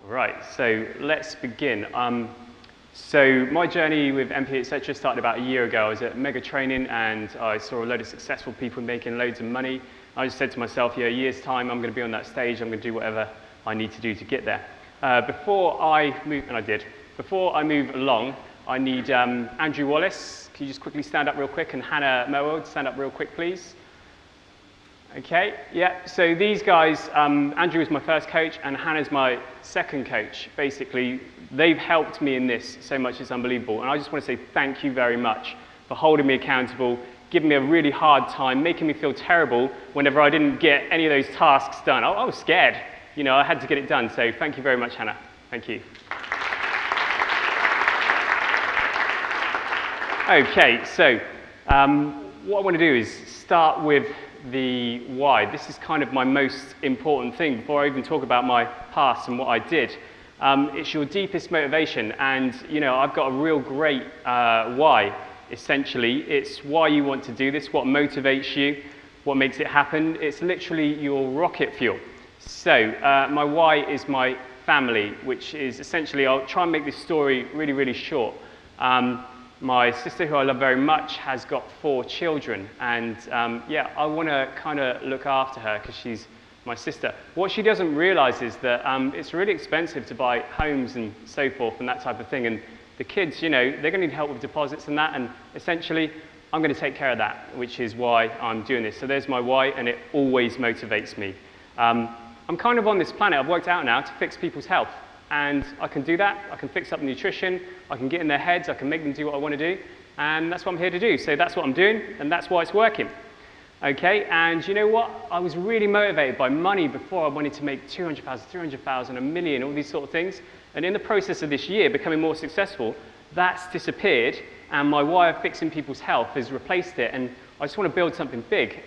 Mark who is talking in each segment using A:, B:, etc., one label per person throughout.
A: Right, so let's begin. So my journey with MP, etc. started about a year ago. I was at Mega Training and I saw a load of successful people making loads of money. I just said to myself, yeah, a year's time, I'm going to be on that stage. I'm going to do whatever I need to do to get there. Before I move, and I did, before I move along, I need Andrew Wallace. Can you just quickly stand up real quick? And Hannah Mowell, stand up real quick, please. Okay, yeah, so these guys, Andrew is my first coach and Hannah's my second coach. Basically, they've helped me in this so much, it's unbelievable. And I just want to say thank you very much for holding me accountable, giving me a really hard time, making me feel terrible whenever I didn't get any of those tasks done. I was scared, you know, I had to get it done. So thank you very much, Hannah. Thank you. Okay, so what I want to do is start with the why. This is kind of my most important thing before I even talk about my past and what I did. It's your deepest motivation, and you know, I've got a real great why. Essentially, it's why you want to do this, what motivates you, what makes it happen. It's literally your rocket fuel. So my why is my family, which is essentially, I'll try and make this story really, really short. My sister, who I love very much, has got 4 children, and yeah, I want to kind of look after her because she's my sister. What she doesn't realize is that it's really expensive to buy homes and so forth and that type of thing, and the kids, you know, they're going to need help with deposits and that, and essentially, I'm going to take care of that, which is why I'm doing this. So there's my why, and it always motivates me. I'm kind of on this planet, I've worked out now, to fix people's health. And I can do that, I can fix up nutrition, I can get in their heads, I can make them do what I want to do, and that's what I'm here to do. So that's what I'm doing, and that's why it's working. Okay, and you know what? I was really motivated by money before. I wanted to make 200,000, 300,000, a million, all these sort of things. And in the process of this year, becoming more successful, that's disappeared, and my why of fixing people's health has replaced it, and I just want to build something big.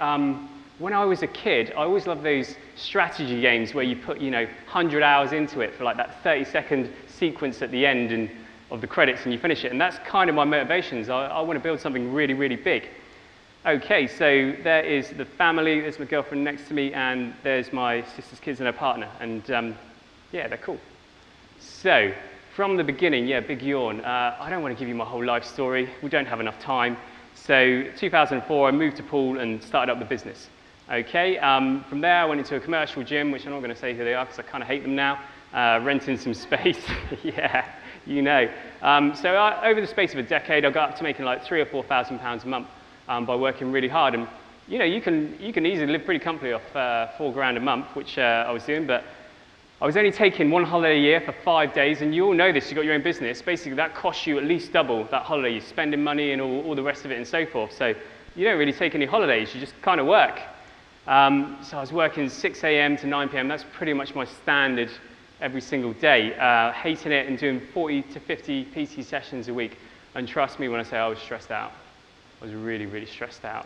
A: When I was a kid, I always loved those strategy games where you put, you know, 100 hours into it for like that 30-second sequence at the end of the credits and you finish it. And that's kind of my motivations. I want to build something really, really big. Okay, so there is the family, there's my girlfriend next to me, and there's my sister's kids and her partner. And yeah, they're cool. So from the beginning, yeah, big yawn. I don't want to give you my whole life story. We don't have enough time. So 2004, I moved to Poole and started up the business. Okay, from there I went into a commercial gym, which I'm not going to say who they are because I kind of hate them now, renting some space. Yeah, you know. So over the space of a decade, I got up to making like £3,000 or £4,000 a month by working really hard. And you know, you can easily live pretty comfortably off £4,000 a month, which I was doing, but I was only taking 1 holiday a year for 5 days, and you all know this, you've got your own business. Basically, that costs you at least double that holiday. You're spending money and all the rest of it and so forth. So you don't really take any holidays, you just kind of work. So I was working 6 a.m. to 9 p.m. That's pretty much my standard every single day. Hating it and doing 40 to 50 PT sessions a week. And trust me when I say I was stressed out. I was really, really stressed out.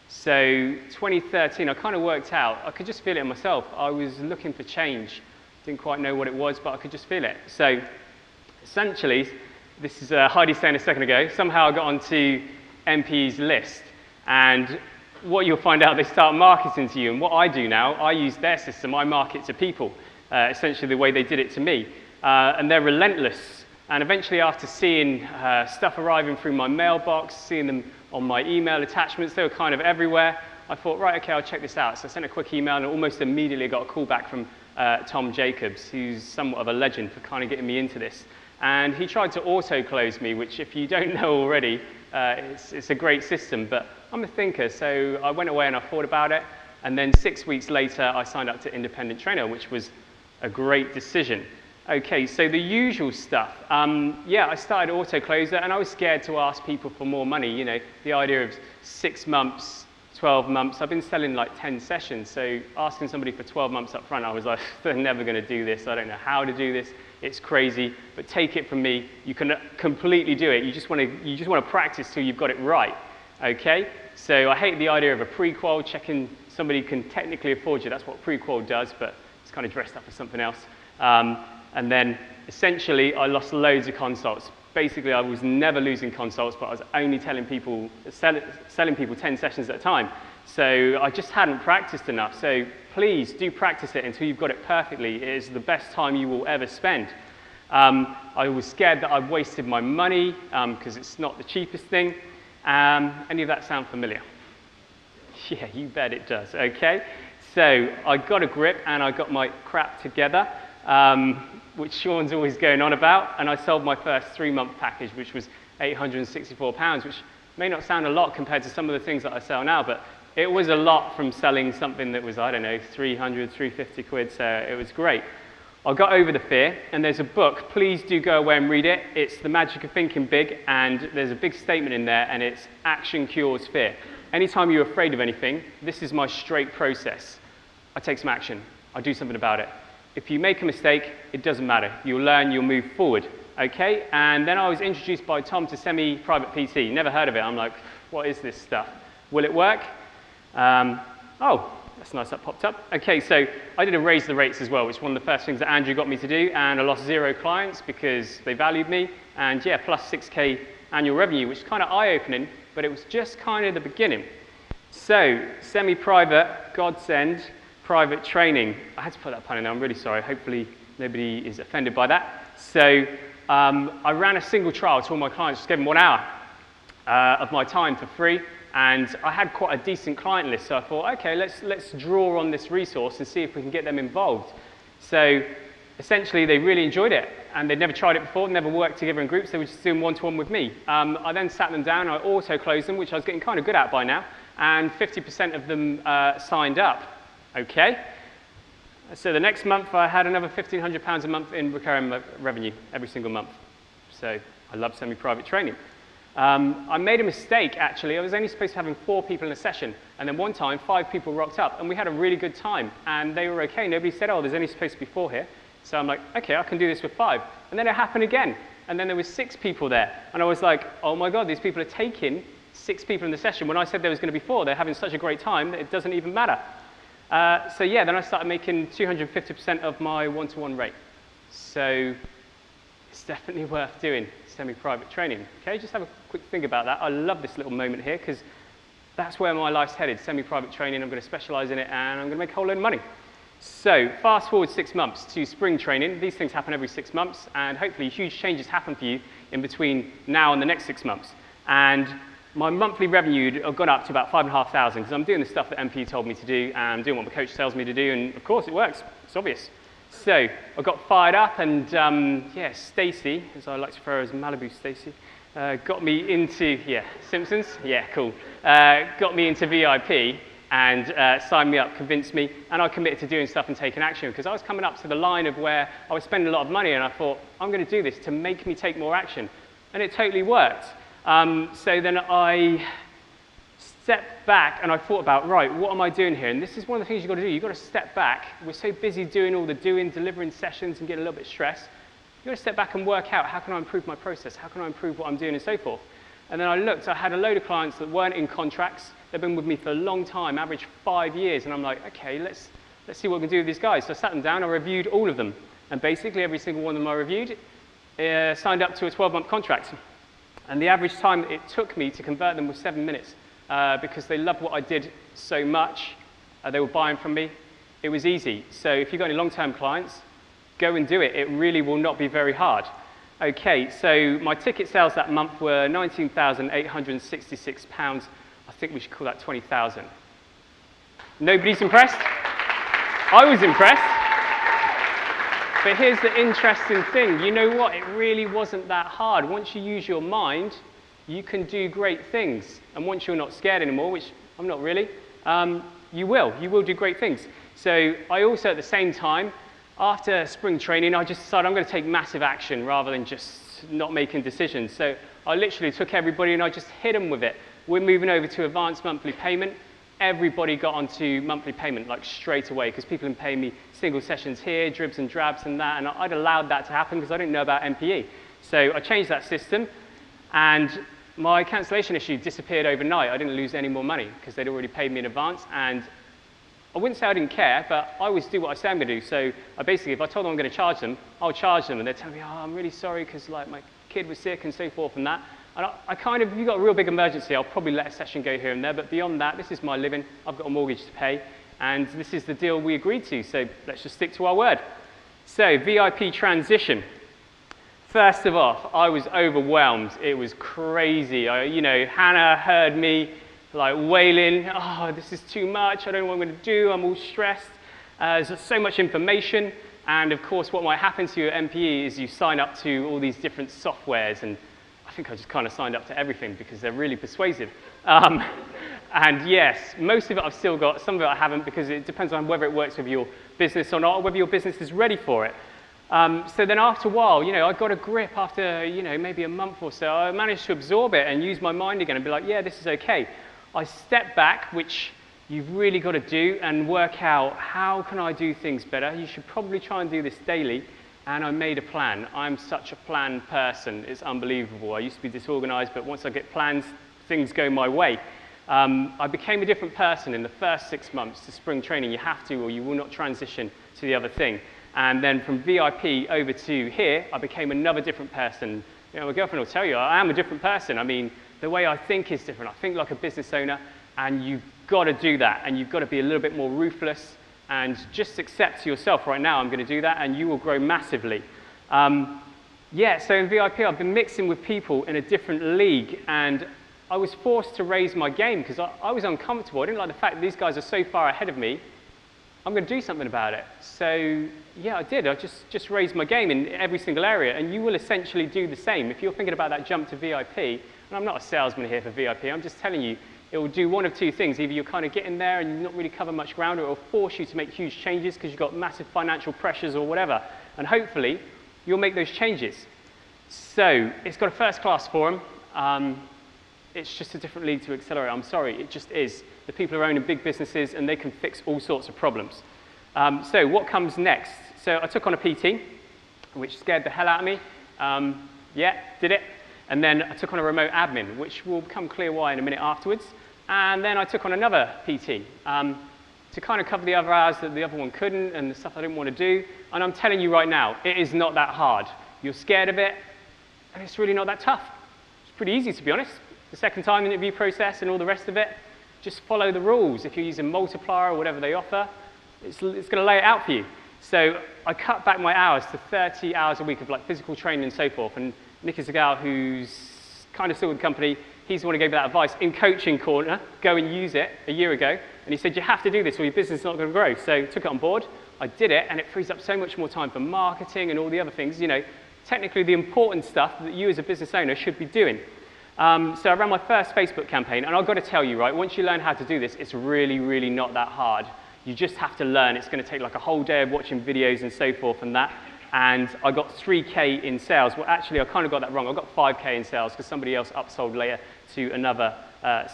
A: So 2013, I kind of worked out. I could just feel it in myself. I was looking for change. Didn't quite know what it was, but I could just feel it. So essentially, this is Heidi saying a second ago, somehow I got onto MP's list. And what you'll find out, they start marketing to you, and what I do now, I use their system, I market to people, essentially the way they did it to me, and they're relentless, and eventually after seeing stuff arriving through my mailbox, seeing them on my email attachments, they were kind of everywhere, I thought, right, okay, I'll check this out. So I sent a quick email and almost immediately got a call back from Tom Jacobs, who's somewhat of a legend for kind of getting me into this, and he tried to auto-close me, which if you don't know already, it's a great system, but I'm a thinker, so I went away and I thought about it, and then 6 weeks later I signed up to independent trainer, which was a great decision. Okay, so the usual stuff. Yeah, I started autocloser and I was scared to ask people for more money, you know, the idea of 6 months, 12 months. I've been selling like 10 sessions, so asking somebody for 12 months up front, I was like, they're never going to do this, I don't know how to do this, it's crazy, but take it from me, you can completely do it. You just want to practice till you've got it right. Okay, so I hate the idea of a pre-qual, checking somebody can technically afford you. That's what pre-qual does, but it's kind of dressed up as something else. And then essentially I lost loads of consults. Basically I was never losing consults, but I was only selling people 10 sessions at a time. So I just hadn't practiced enough. So please do practice it until you've got it perfectly. It is the best time you will ever spend. I was scared that I'd wasted my money because it's not the cheapest thing. Any of that sound familiar? Yeah, you bet it does, okay? So I got a grip and I got my crap together, which Sean's always going on about, and I sold my first 3-month package, which was £864, which may not sound a lot compared to some of the things that I sell now, but it was a lot from selling something that was, I don't know, 300, 350 quid, so it was great. I got over the fear, and there's a book, please do go away and read it. It's The Magic of Thinking Big, and there's a big statement in there, and it's action cures fear. Anytime you're afraid of anything, this is my straight process. I take some action, I do something about it. If you make a mistake, it doesn't matter. You'll learn, you'll move forward, okay? And then I was introduced by Tom to semi-private PT. Never heard of it. I'm like, what is this stuff? Will it work? Oh, that's nice, that popped up. Okay, so I did a raise the rates as well, which is one of the first things that Andrew got me to do, and I lost 0 clients because they valued me, and yeah, plus 6K annual revenue, which is kind of eye-opening, but it was just kind of the beginning. So, semi-private, godsend, private training. I had to put that pun in there, I'm really sorry. Hopefully nobody is offended by that. So, I ran a single trial to all my clients, just gave them 1 hour of my time for free. And I had quite a decent client list, so I thought, okay, let's draw on this resource and see if we can get them involved. So essentially, they really enjoyed it, and they'd never tried it before, never worked together in groups, they were just doing one-to-one with me. I then sat them down, I auto-closed them, which I was getting kind of good at by now, and 50% of them signed up, okay? So the next month, I had another £1,500 a month in recurring revenue every single month. So I love semi-private training. I made a mistake, actually. I was only supposed to have 4 people in a session, and then one time 5 people rocked up, and we had a really good time, and they were okay. Nobody said, oh, there's only supposed to be 4 here. So I'm like, okay, I can do this with 5. And then it happened again, and then there was 6 people there, and I was like, oh my God, these people are taking 6 people in the session. When I said there was going to be 4, they're having such a great time that it doesn't even matter. So yeah, then I started making 250% of my one-to-one rate. So it's definitely worth doing semi-private training. Okay, just have a quick think about that. I love this little moment here because that's where my life's headed, semi-private training. I'm going to specialize in it and I'm going to make a whole load of money. So fast forward 6 months to spring training. These things happen every 6 months, and hopefully huge changes happen for you in between now and the next 6 months. And my monthly revenue had gone up to about 5,500 because I'm doing the stuff that MP told me to do, and I'm doing what my coach tells me to do, and of course it works. It's obvious. So I got fired up, and yeah, Stacey, as I like to refer her as Malibu Stacey, got me into, yeah, Simpsons? Yeah, cool. Got me into VIP and signed me up, convinced me, and I committed to doing stuff and taking action because I was coming up to the line of where I was spending a lot of money, and I thought, I'm going to do this to make me take more action. And it totally worked. So then I stepped back and I thought about, right, what am I doing here? And this is one of the things you've got to do. You've got to step back. We're so busy doing all the delivering sessions and getting a little bit stressed. You've got to step back and work out, how can I improve my process? How can I improve what I'm doing and so forth? And then I looked, I had a load of clients that weren't in contracts. They've been with me for a long time, average 5 years. And I'm like, okay, let's see what we can do with these guys. So I sat them down, I reviewed all of them. And basically every single one of them I reviewed signed up to a 12-month contract. And the average time it took me to convert them was 7 minutes. Because they loved what I did so much, they were buying from me. It was easy. So if you've got any long-term clients, go and do it. It really will not be very hard. Okay, so my ticket sales that month were £19,866. I think we should call that 20,000. Nobody's impressed? I was impressed. But here's the interesting thing. You know what? It really wasn't that hard. Once you use your mind, you can do great things. And once you're not scared anymore, which I'm not really, you will do great things. So I also, at the same time, after spring training, I just decided I'm going to take massive action rather than just not making decisions. So I literally took everybody and I just hit them with it. We're moving over to advanced monthly payment. Everybody got onto monthly payment like straight away because people have been paying me single sessions here, dribs and drabs and that, and I'd allowed that to happen because I didn't know about MPE. So I changed that system, and my cancellation issue disappeared overnight. I didn't lose any more money because they'd already paid me in advance, and I wouldn't say I didn't care, but I always do what I say I'm going to do. So I basically, if I told them I'm going to charge them, I'll charge them, and they'd tell me, oh, I'm really sorry because like my kid was sick and so forth and that. And I kind of, if you've got a real big emergency, I'll probably let a session go here and there, but beyond that, this is my living. I've got a mortgage to pay, And this is the deal we agreed to, so let's just stick to our word. So, VIP transition. First of all, I was overwhelmed. It was crazy. Hannah heard me like wailing, oh, this is too much, I don't know what I'm going to do, I'm all stressed. There's so much information, and of course what might happen to you at MPE is you sign up to all these different softwares, and I think I just kind of signed up to everything because they're really persuasive. And yes, most of it I've still got, some of it I haven't, because it depends on whether it works with your business or not, or whether your business is ready for it. So then after a while, I got a grip after, maybe a month or so. I managed to absorb it and use my mind again and be like, yeah, this is okay. I stepped back, which you've really got to do, and work out, how can I do things better? You should probably try and do this daily. And I made a plan. I'm such a planned person. It's unbelievable. I used to be disorganized, but once I get plans, things go my way. I became a different person in the first 6 months to spring training. You have to, or you will not transition to the other thing. And then from VIP over to here, I became another different person. My girlfriend will tell you, I am a different person. I mean, the way I think is different. I think like a business owner, and you've got to do that. And you've got to be a little bit more ruthless, and just accept to yourself, right now, I'm going to do that, and you will grow massively. So in VIP, I've been mixing with people in a different league, and I was forced to raise my game because I was uncomfortable. I didn't like the fact that these guys are so far ahead of me. I'm going to do something about it. So yeah, I did. I just raised my game in every single area, and you will essentially do the same. If you're thinking about that jump to VIP, and I'm not a salesman here for VIP, I'm just telling you, it will do one of two things. Either you'll kind of get in there and not really cover much ground, or it will force you to make huge changes because you've got massive financial pressures or whatever. And hopefully, you'll make those changes. So it's got a first-class forum. It's just a different league to Accelerate. I'm sorry, it just is. The people are owning big businesses, and they can fix all sorts of problems. So what comes next? So I took on a PT, which scared the hell out of me. Did it. And then I took on a remote admin, which will become clear why in a minute afterwards. And then I took on another PT to kind of cover the other hours that the other one couldn't, and the stuff I didn't want to do. And I'm telling you right now, it is not that hard. You're scared of it, and it's really not that tough. It's pretty easy, to be honest. The second time interview process and all the rest of it, just follow the rules. If you're using Multiplier or whatever they offer, it's going to lay it out for you. So I cut back my hours to 30 hours a week of like physical training and so forth. And Nicky Zagal, who's kind of still with the company, he's the one who gave that advice in Coaching Corner, go and use it a year ago. And he said, you have to do this or your business is not going to grow. So I took it on board, I did it, and it frees up so much more time for marketing and all the other things, technically the important stuff that you as a business owner should be doing. So I ran my first Facebook campaign, and I've got to tell you, right, once you learn how to do this, it's really, really not that hard. You just have to learn. It's going to take like a whole day of watching videos and so forth and that. And I got 3K in sales. Well, actually, I kind of got that wrong. I got 5K in sales because somebody else upsold later to another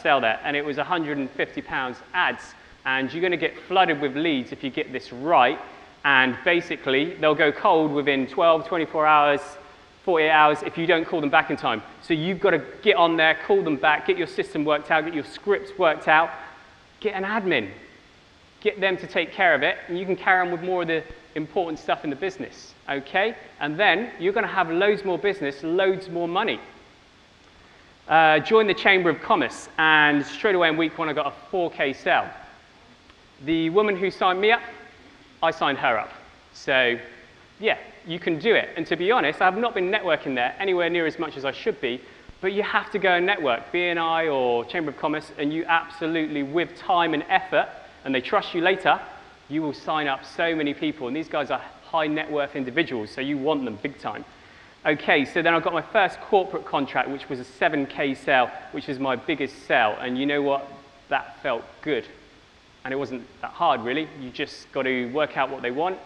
A: sale there. And it was £150 ads. And you're going to get flooded with leads if you get this right. And basically, they'll go cold within 12, 24 hours, 48 hours if you don't call them back in time. So you've got to get on there, call them back, get your system worked out, get your scripts worked out, get an admin. Get them to take care of it, and you can carry on with more of the important stuff in the business, okay? And then you're going to have loads more business, loads more money. Join the Chamber of Commerce, and straight away in week one I got a 4K sale. The woman who signed me up, I signed her up. So yeah, you can do it. And to be honest, I have not been networking there anywhere near as much as I should be, but you have to go and network, BNI or Chamber of Commerce, and you absolutely, with time and effort, and they trust you later, you will sign up so many people. And these guys are high net worth individuals, so you want them big time. Okay, so then I got my first corporate contract, which was a 7K sale, which was my biggest sale. And you know what? That felt good. And it wasn't that hard, really. You just got to work out what they want,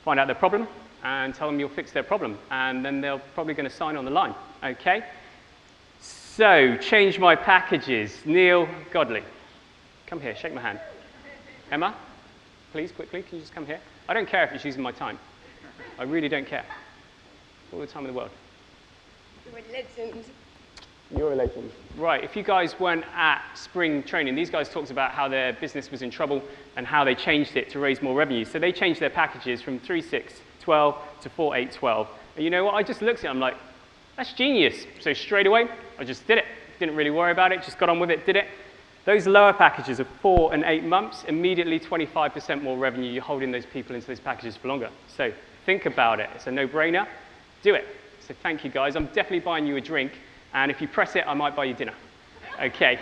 A: find out their problem, and tell them you'll fix their problem. And then they're probably going to sign on the line, okay? So, change my packages. Neil Godley. Come here, shake my hand. Emma, please, quickly, can you just come here? I don't care if it's using my time. I really don't care. All the time in the world.
B: You're a legend.
A: You're a legend. Right, if you guys weren't at spring training, these guys talked about how their business was in trouble and how they changed it to raise more revenue. So they changed their packages from 3/6/12 to 4/8/12. And you know what? I just looked at it, I'm like, that's genius. So straight away, I just did it. Didn't really worry about it, just got on with it, did it. Those lower packages of 4 and 8 months, immediately 25% more revenue. You're holding those people into those packages for longer. So think about it. It's a no-brainer. Do it. So thank you, guys. I'm definitely buying you a drink. And if you press it, I might buy you dinner. OK.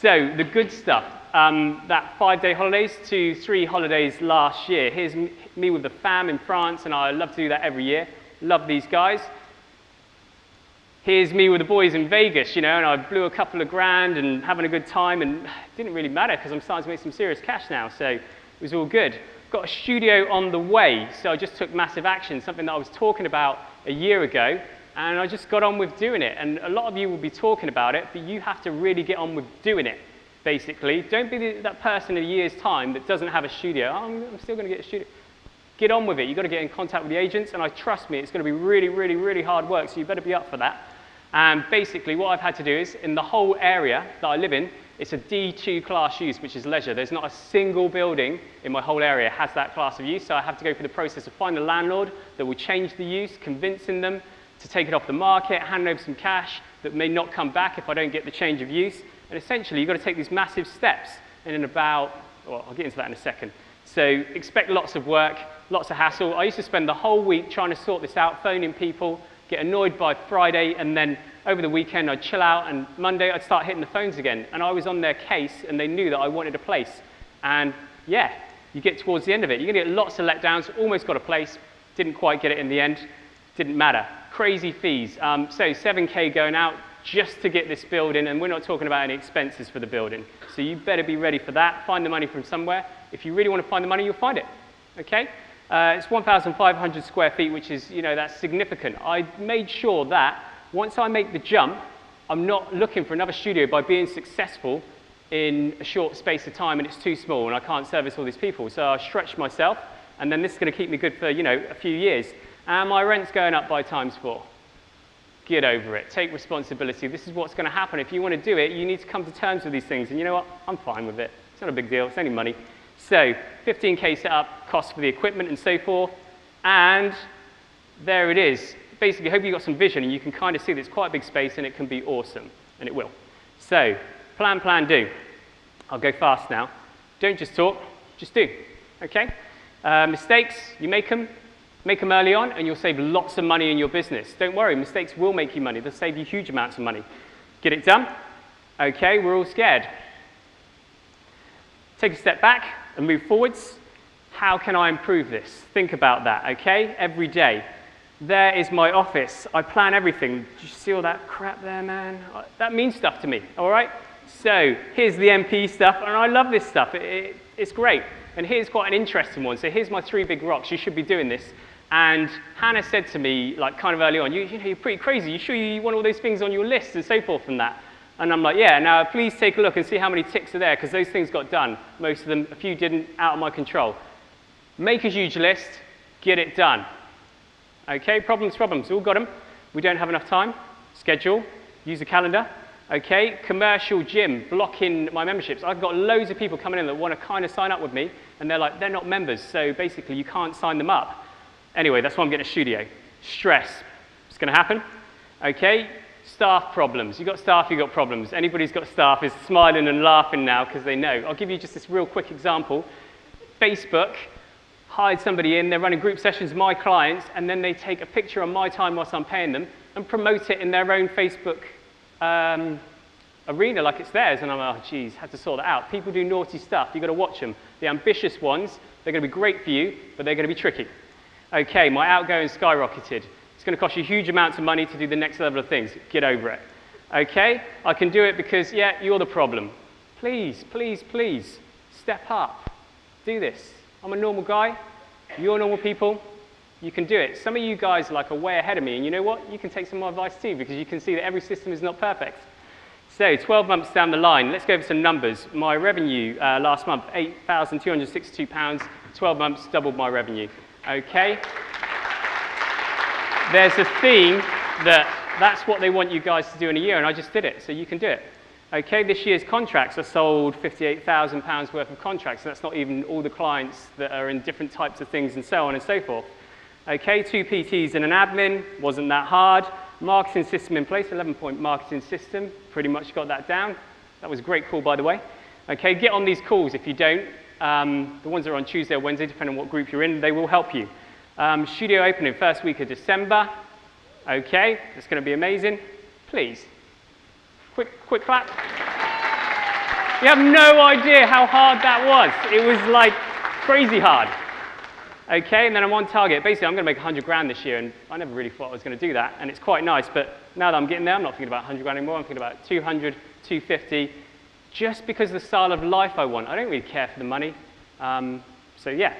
A: So the good stuff. That 5-day holidays to 3 holidays last year. Here's me with the fam in France, and I love to do that every year. Love these guys. Here's me with the boys in Vegas, you know, and I blew a couple of grand and having a good time, and it didn't really matter because I'm starting to make some serious cash now, so it was all good. Got a studio on the way, so I just took massive action, something that I was talking about a year ago, and I just got on with doing it. And a lot of you will be talking about it, but you have to really get on with doing it, basically. Don't be that person in a year's time that doesn't have a studio. Oh, I'm still going to get a studio. Get on with it. You've got to get in contact with the agents, and trust me, it's going to be really, really, really hard work, so you better be up for that. And basically, what I've had to do is, in the whole area that I live in, it's a D2 class use, which is leisure. There's not a single building in my whole area has that class of use, so I have to go through the process of finding a landlord that will change the use, convincing them to take it off the market, handing over some cash that may not come back if I don't get the change of use. And essentially, you've got to take these massive steps, and in about, well, I'll get into that in a second. So expect lots of work, lots of hassle. I used to spend the whole week trying to sort this out, phoning people, get annoyed by Friday, and then over the weekend I'd chill out, and Monday I'd start hitting the phones again. And I was on their case, and they knew that I wanted a place. And yeah, you get towards the end of it. You're going to get lots of letdowns, almost got a place, didn't quite get it in the end, didn't matter. Crazy fees. So 7K going out just to get this building, and we're not talking about any expenses for the building. So you better be ready for that. Find the money from somewhere. If you really want to find the money, you'll find it. Okay? It's 1,500 square feet, which is, you know, that's significant. I made sure that once I make the jump, I'm not looking for another studio by being successful in a short space of time and it's too small and I can't service all these people. So I stretched myself, and then this is going to keep me good for, you know, a few years. And my rent's going up by ×4. Get over it. Take responsibility. This is what's going to happen. If you want to do it, you need to come to terms with these things. And you know what? I'm fine with it. It's not a big deal. It's only money. So 15K setup, cost for the equipment and so forth. And there it is. Basically, I hope you've got some vision and you can kind of see that it's quite a big space and it can be awesome. And it will. So plan, plan, do. I'll go fast now. Don't just talk, just do. Okay? Mistakes, you make them early on, and you'll save lots of money in your business. Don't worry, mistakes will make you money. They'll save you huge amounts of money. Get it done? Okay, we're all scared. Take a step back and move forwards. How can I improve this? Think about that, okay? Every day. There is my office. I plan everything. Did you see all that crap there, man? That means stuff to me, all right? So here's the MP stuff, and I love this stuff. It's great. And here's quite an interesting one. So here's my 3 big rocks. You should be doing this. And Hannah said to me, like kind of early on, you know, you're pretty crazy. You sure you want all those things on your list and so forth and that? And I'm like, yeah, now please take a look and see how many ticks are there, because those things got done. Most of them, a few didn't, out of my control. Make a huge list, get it done. Okay, problems, all got them. We don't have enough time. Schedule, use a calendar. Okay, commercial gym, blocking my memberships. I've got loads of people coming in that want to kind of sign up with me, and they're like, they're not members, so basically you can't sign them up. Anyway, that's why I'm getting a studio. Stress, it's going to happen. Okay, staff problems. You've got staff, you've got problems. Anybody who's got staff is smiling and laughing now because they know. I'll give you just this real quick example. Facebook hired somebody in, they're running group sessions, my clients, and then they take a picture on my time whilst I'm paying them and promote it in their own Facebook arena like it's theirs. And I'm like, oh, geez, had to sort that out. People do naughty stuff. You've got to watch them. The ambitious ones, they're going to be great for you, but they're going to be tricky. Okay, my outgoing skyrocketed. It's going to cost you huge amounts of money to do the next level of things. Get over it. Okay, I can do it because, yeah, you're the problem. Please, please, please, step up. Do this. I'm a normal guy. You're normal people. You can do it. Some of you guys are like way ahead of me, and you know what? You can take some of my advice too, because you can see that every system is not perfect. So 12 months down the line, let's go over some numbers. My revenue last month, £8,262. 12 months, doubled my revenue. Okay? There's a theme that's what they want you guys to do in a year, and I just did it, so you can do it. Okay, this year's contracts, I sold £58,000 worth of contracts, so that's not even all the clients that are in different types of things and so on and so forth. Okay, 2 PTs and an admin, wasn't that hard. Marketing system in place, 11-point marketing system, pretty much got that down. That was a great call, by the way. Okay, get on these calls if you don't. The ones that are on Tuesday or Wednesday, depending on what group you're in, they will help you. Studio opening first week of December. Okay, it's going to be amazing. Please, quick clap. You have no idea how hard that was. It was like crazy hard. Okay, and then I'm on target. Basically, I'm going to make 100 grand this year, and I never really thought I was going to do that, and it's quite nice, but now that I'm getting there, I'm not thinking about 100 grand anymore. I'm thinking about 200, 250, just because of the style of life I want. I don't really care for the money. So yeah,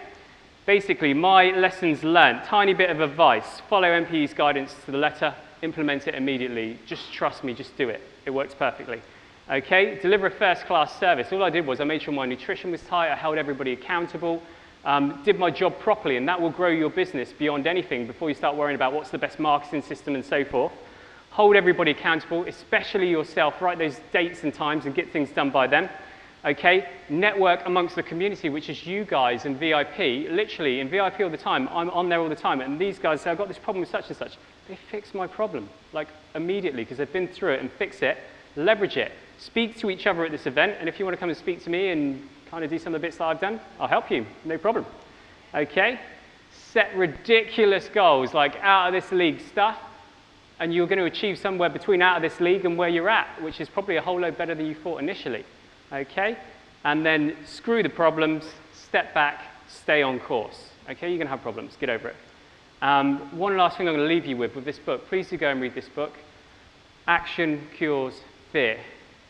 A: basically, my lessons learned, tiny bit of advice, follow MPE's guidance to the letter, implement it immediately. Just trust me, just do it. It works perfectly. Okay, deliver a first-class service. All I did was I made sure my nutrition was tight, I held everybody accountable, did my job properly, and that will grow your business beyond anything before you start worrying about what's the best marketing system and so forth. Hold everybody accountable, especially yourself. Write those dates and times and get things done by them. Okay, network amongst the community, which is you guys and VIP. Literally, in VIP all the time, I'm on there all the time, and these guys say, I've got this problem with such and such. They fix my problem, like immediately, because they've been through it and fix it, leverage it. Speak to each other at this event, and if you want to come and speak to me and kind of do some of the bits that I've done, I'll help you, no problem. Okay? Set ridiculous goals, like out of this league stuff, and you're going to achieve somewhere between out of this league and where you're at, which is probably a whole lot better than you thought initially. Okay? And then screw the problems, step back, stay on course. Okay? You're going to have problems, get over it. One last thing I'm going to leave you with this book. Please do go and read this book. Action Cures Fear.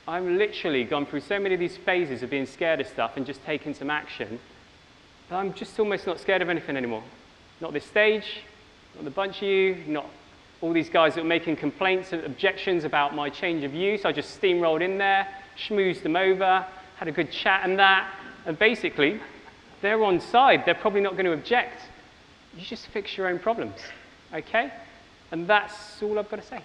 A: I've literally gone through so many of these phases of being scared of stuff and just taking some action, but I'm just almost not scared of anything anymore. Not this stage, not the bunch of you, not all these guys that were making complaints and objections about my change of use. I just steamrolled in there, schmoozed them over, had a good chat and that, and basically, they're on side. They're probably not going to object. You just fix your own problems, okay? And that's all I've got to say.